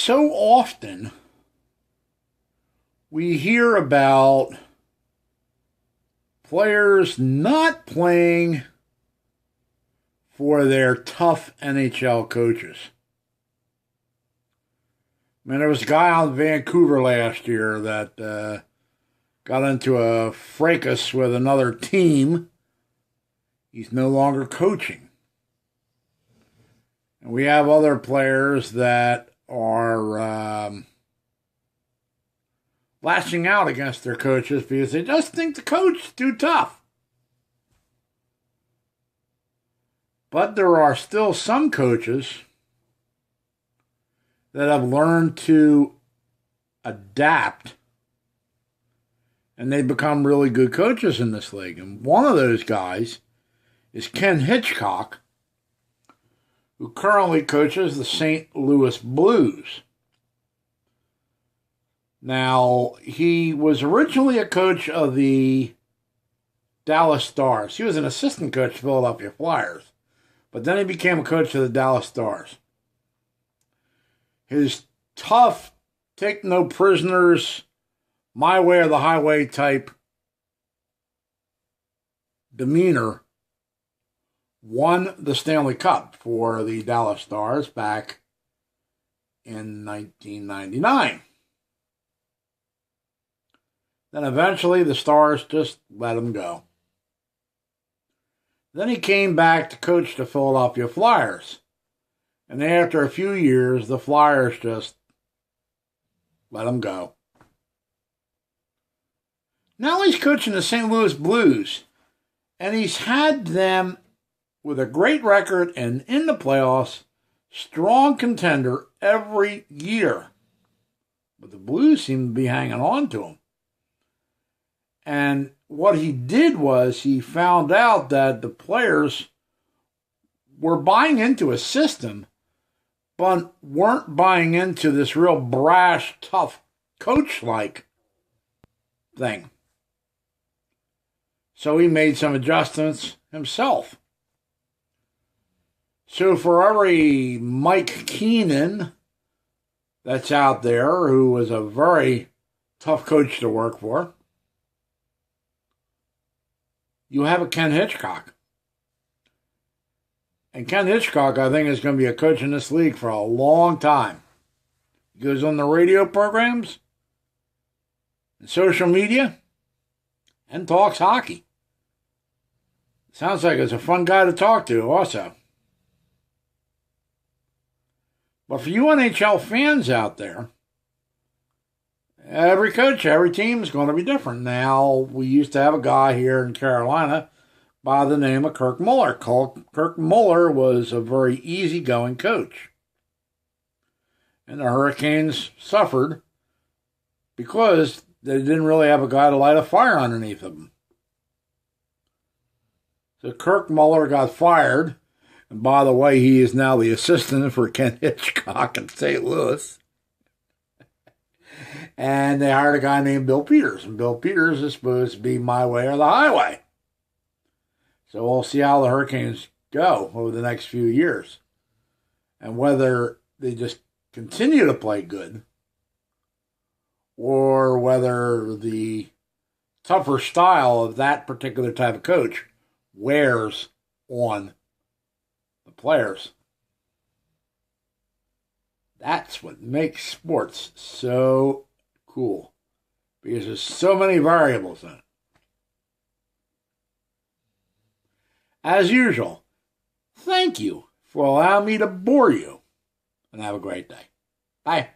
So often we hear about players not playing for their tough NHL coaches. I mean, there was a guy out in Vancouver last year that got into a fracas with another team. He's no longer coaching. And we have other players that are lashing out against their coaches because they just think the coach is too tough. But there are still some coaches that have learned to adapt, and they become really good coaches in this league. And one of those guys is Ken Hitchcock, who currently coaches the St. Louis Blues. Now, he was originally a coach of the Dallas Stars. He was an assistant coach of Philadelphia Flyers, but then he became a coach of the Dallas Stars. His tough, take no prisoners, my way or the highway type demeanor won the Stanley Cup for the Dallas Stars back in 1999. Then eventually the Stars just let him go. Then he came back to coach the Philadelphia Flyers. And after a few years, the Flyers just let him go. Now he's coaching the St. Louis Blues. And he's had them with a great record and in the playoffs, strong contender every year. But the Blues seem to be hanging on to him. And what he did was he found out that the players were buying into a system, but weren't buying into this real brash, tough, coach-like thing. So he made some adjustments himself. So for every Mike Keenan that's out there, who was a very tough coach to work for, you have a Ken Hitchcock. And Ken Hitchcock, I think, is going to be a coach in this league for a long time. He goes on the radio programs, and social media, and talks hockey. Sounds like it's a fun guy to talk to also. But for you NHL fans out there, every coach, every team is going to be different. Now, we used to have a guy here in Carolina by the name of Kirk Muller. Kirk Muller was a very easygoing coach. And the Hurricanes suffered because they didn't really have a guy to light a fire underneath them. So Kirk Muller got fired. And by the way, he is now the assistant for Ken Hitchcock in St. Louis. And they hired a guy named Bill Peters. And Bill Peters is supposed to be my way or the highway. So we'll see how the Hurricanes go over the next few years. And whether they just continue to play good, or whether the tougher style of that particular type of coach wears on the players. That's what makes sports so cool, because there's so many variables in it. As usual, thank you for allowing me to bore you, and have a great day. Bye.